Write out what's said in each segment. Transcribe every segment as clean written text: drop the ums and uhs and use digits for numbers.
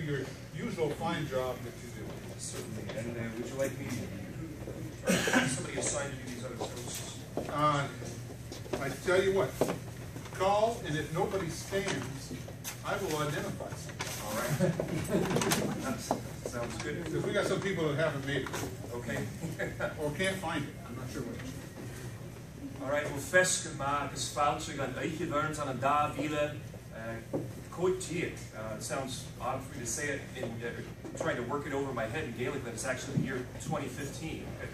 your usual fine job that you do. Certainly. And would you like me to, somebody assigned to do these other toasts? I tell you what, call, and if nobody stands, I will identify something. All right. Sounds good. Because we got some people that haven't made it. Okay. Or can't find it. I'm not sure which. All right. Well, fesken maar gespaald aan uitgewerkt aan een daar wielen. It sounds odd for me to say it in trying to work it over my head in Gaelic, but it's actually the year 2015. I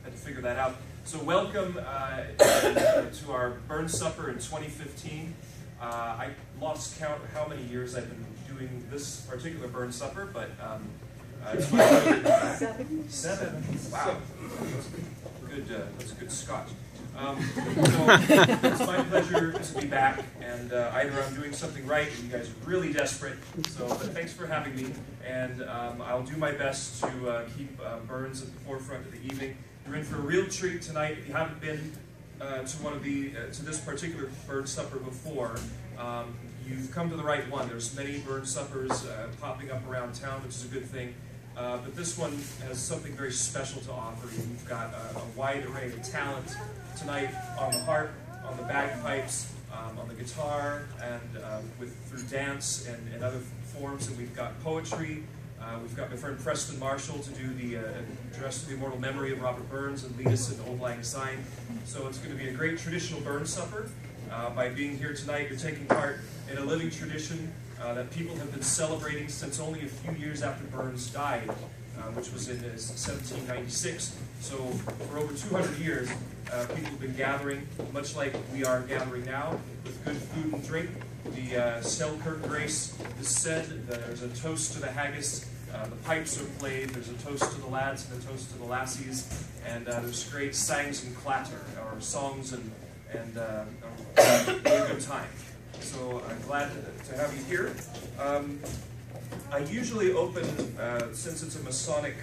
had to figure that out. So welcome to our burn supper in 2015. I lost count of how many years I've been doing this particular burn supper, but it's my 7. Wow, that's a good Scotch. So it's my pleasure to be back, and either I'm doing something right, and you guys are really desperate. So, but thanks for having me, and I'll do my best to keep burns at the forefront of the evening. You're in for a real treat tonight. If you haven't been to this particular burn supper before, you've come to the right one. There's many burn suppers popping up around town, which is a good thing. But this one has something very special to offer you. We've got a wide array of talent tonight on the harp, on the bagpipes, on the guitar, and through dance and other forms. And we've got poetry. We've got my friend Preston Marshall to do the address to the immortal memory of Robert Burns and lead us in Old Lang Syne. So it's going to be a great traditional burn supper. By being here tonight, you're taking part in a living tradition that people have been celebrating since only a few years after Burns died, which was in 1796. So for over 200 years, people have been gathering, much like we are gathering now, with good food and drink. The Selkirk grace is said, there's a toast to the haggis, the pipes are played, there's a toast to the lads and a toast to the lassies, and there's great sangs and clatter, or songs and a good time. So I'm glad to have you here. I usually open, since it's a Masonic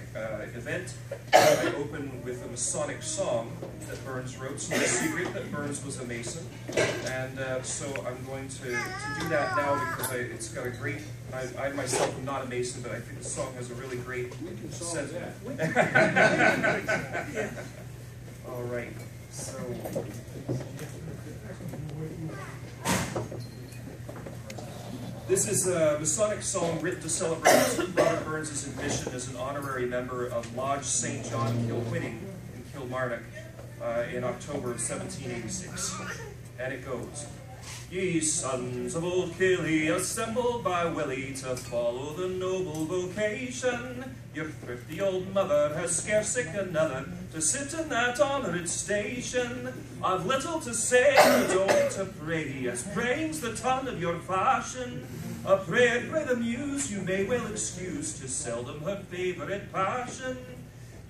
event, I open with a Masonic song that Burns wrote. So the secret that Burns was a Mason. And so I'm going to do that now because it's got a great, I myself am not a Mason, but I think the song has a really great sentiment. All right, so... This is a Masonic song written to celebrate Robert Burns' admission as an honorary member of Lodge St. John Kilwinning in Kilmarnock in October of 1786. And it goes, Ye sons of old Killie, assembled by Willie to follow the noble vocation. Your thrifty old mother has scarce sick another to sit in that honoured station. I've little to say, but only to pray, as praying's the tongue of your fashion. A prayer by the muse you may well excuse, 'tis seldom her favourite passion.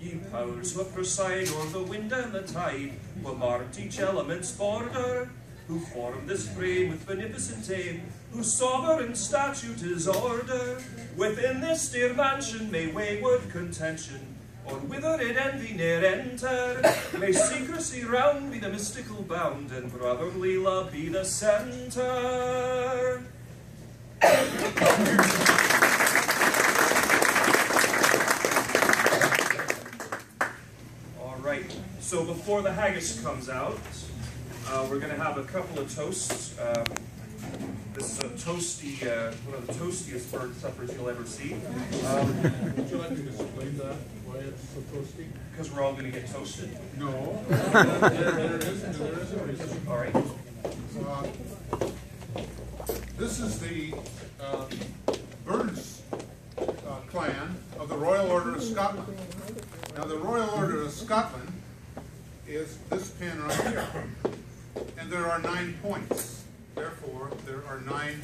Ye powers who preside o'er the wind and the tide, who marked each element's border, who formed this frame with beneficent aim, whose sovereign statute is order. Within this dear mansion may wayward contention, or withered envy ne'er enter. May secrecy round be the mystical bound, and brotherly love be the centre. All right, so before the haggis comes out, we're going to have a couple of toasts. This is a toasty, one of the toastiest burn suppers you'll ever see. Would you like to explain that, why it's so toasty? Because we're all going to get toasted. No. There is a reason. All right. This is the Burns clan of the Royal Order of Scotland. Now the Royal Order of Scotland is this pin right here. And there are 9 points. Therefore, there are 9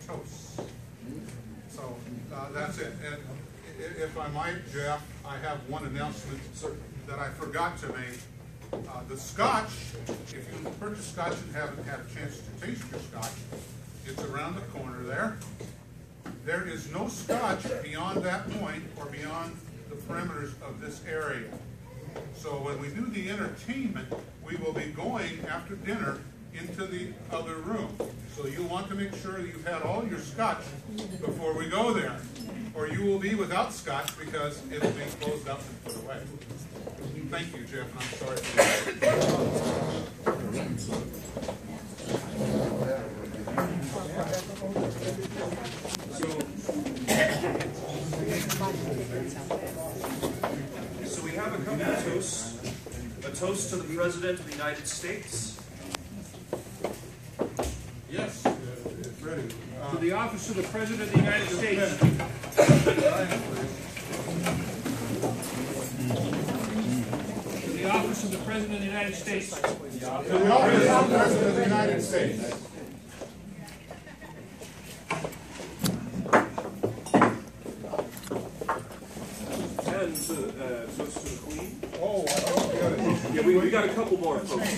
toasts. So that's it. And if I might, Jeff, I have one announcement that I forgot to make. The Scotch, if you purchase Scotch and haven't had a chance to taste your Scotch, it's around the corner there. There is no Scotch beyond that point or beyond the perimeters of this area. So when we do the entertainment, we will be going after dinner into the other room. So you want to make sure you've had all your Scotch before we go there. or you will be without scotch because it will be closed up and put away. Thank you, Jeff, and I'm sorry for that. So we have a couple of toasts. A toast to the President of the United States. Yes, it's ready. To the office of the President of the United States. To the office of the President of the United States. To the office of the President of the United States. And toast to the Queen. Oh, I hope we got it. Yeah, we got a couple more folks.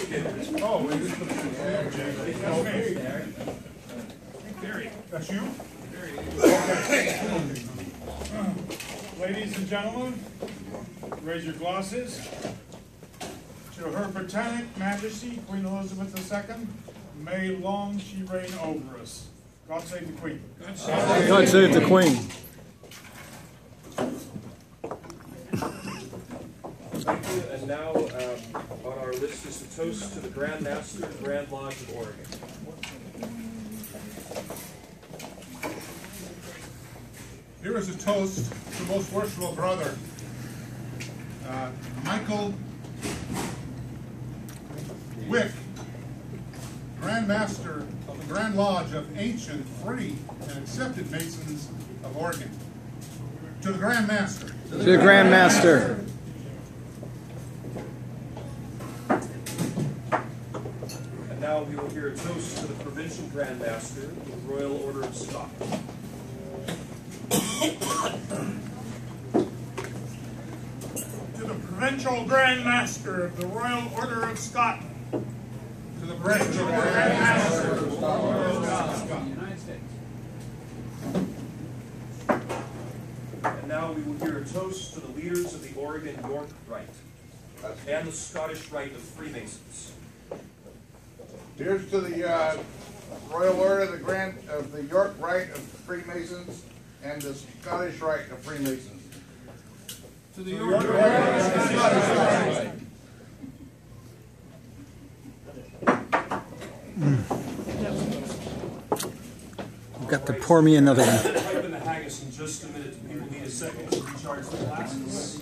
Oh, we just put it okay. Barry. That's you? Ladies and gentlemen, raise your glasses. To Her Britannic Majesty, Queen Elizabeth II, may long she reign over us. God save the Queen. God save the Queen. Thank you. And now on our list is a toast to the Grand Master of the Grand Lodge of Oregon. Here is a toast to most worshipful brother, Michael Wick, Grand Master of the Grand Lodge of Ancient, Free, and Accepted Masons of Oregon. To the Grand Master. To the Grand Master. And now we will hear a toast to the Provincial Grand Master of the Royal Order of Scotland. To the Provincial Grand Master of the Royal Order of Scotland. To the Provincial Grand Master of the Royal Order of Scotland. United States. And now we will hear a toast to the leaders of the Oregon York Rite and the Scottish Rite of Freemasons. Here's to the Royal Order of the York Rite of Freemasons and the Scottish Rite of Freemasons. To the York You've got to pour me another one. I'll open the haggis in just a minute. People need a second to recharge their glasses.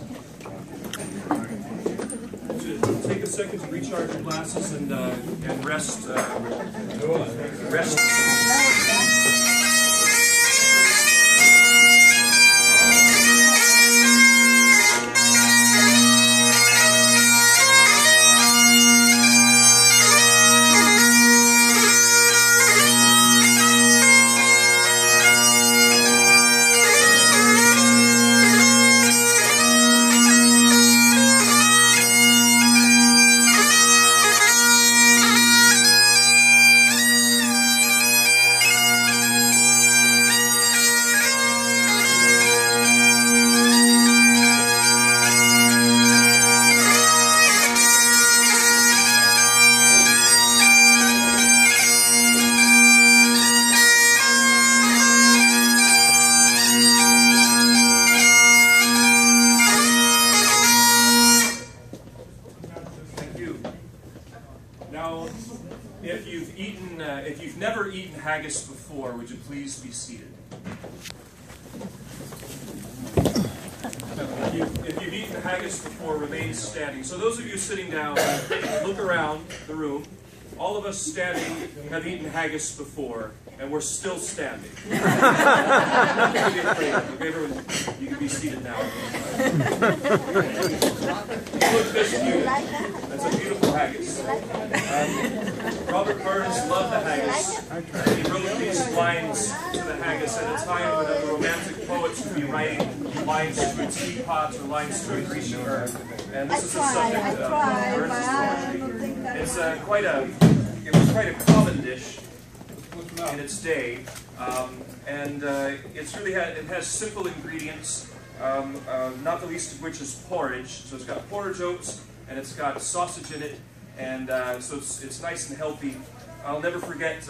Take a second to recharge your glasses and rest. Rest. Now, if you've never eaten haggis before, would you please be seated? If you've eaten haggis before, remain standing. So those of you sitting down, look around the room. All of us standing have eaten haggis before, and we're still standing. Nothing to be afraid of. Okay, everyone, you can be seated now. Look this view. That's a beautiful haggis. Robert Burns loved the haggis. He wrote these lines to the haggis at a time when other romantic poets would be writing lines to a teapot or lines to a Grecian urn. And this is the subject of Burns' poetry. It's it was quite a common dish in its day, and it has simple ingredients, not the least of which is porridge. So it's got porridge oats, and it's got sausage in it, and so it's nice and healthy. I'll never forget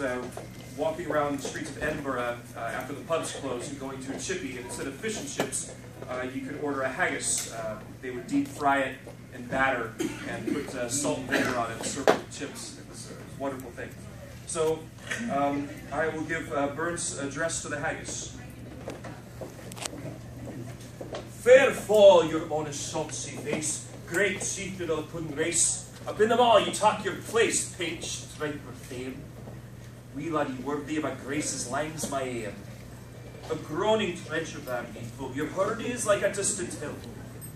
walking around the streets of Edinburgh after the pubs closed and going to a chippy, and instead of fish and chips, you could order a haggis. They would deep fry it in batter and put salt and vinegar on it and serve it with chips. It was a wonderful thing. So I will give Burns' address to the haggis. Fair fall, your honest salty face, great chieftain of the pudding race. Up in them all you talk your place, pinch, stripe or fame. Wee laddie worthy of a grace's lines my aim. A groaning trencher band needful, your hurdy is like a distant hill.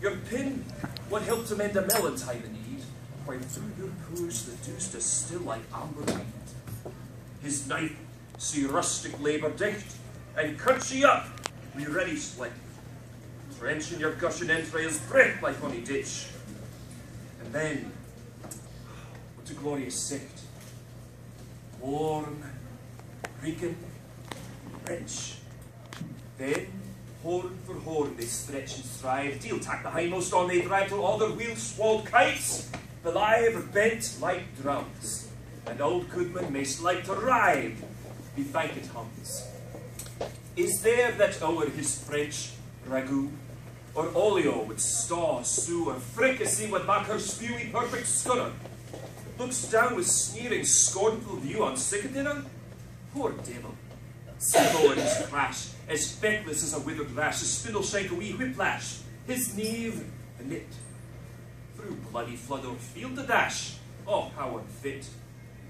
Your pin, what helped to mend a mill in time of need, while through your pores the dew is still like amber weed. His knife, see rustic labour dicht, and cut ye up, we ready split. Trench in your gushing entrails, break like honey ditch. And then, what a glorious sight. Warm, reeking, wrench. Then, horn for horn, they stretch and strive. Deal tack the hindmost on they drive till all their wheels swallowed kites. The live are bent like drums, and old Goodman mayst like to ride. Be thanked hums. Is there that o'er his French ragout, or olio with staw, sue, or fricassee with back her spewy perfect scunner, looks down with sneering, scornful view on sick dinner? Poor devil, slow in his crash, as feckless as a withered lash, his spindle shank a wee whiplash, his knave a knit. Through bloody flood or field to dash, oh, how unfit.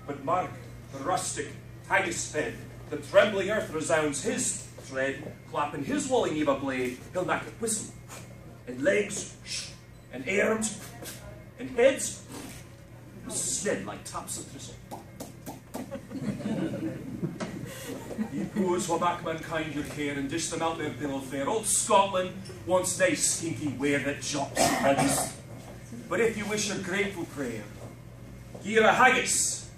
But mark, the rustic, haggis fed, the trembling earth resounds his tread, clapping his woolly knave a blade, he'll knock a whistle, and legs, and arms, and heads, sned like tops of thistle. Ye poors wha back mankind your care and dish them out their bill of fare. Old Scotland wants nice stinky ware that jops and heads. But if you wish a grateful prayer, gie her a haggis.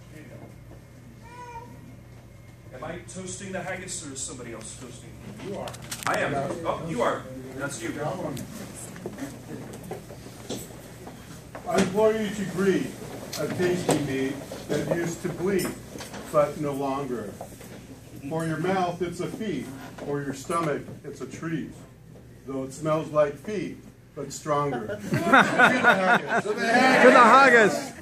Am I toasting the haggis, or is somebody else toasting? You are. I am. Oh, you are. That's you. I implore you to greet a tasty meat that used to bleed, but no longer. For your mouth, it's a feast. For your stomach, it's a treat. Though it smells like feet, but stronger. To the haggis. To the haggis.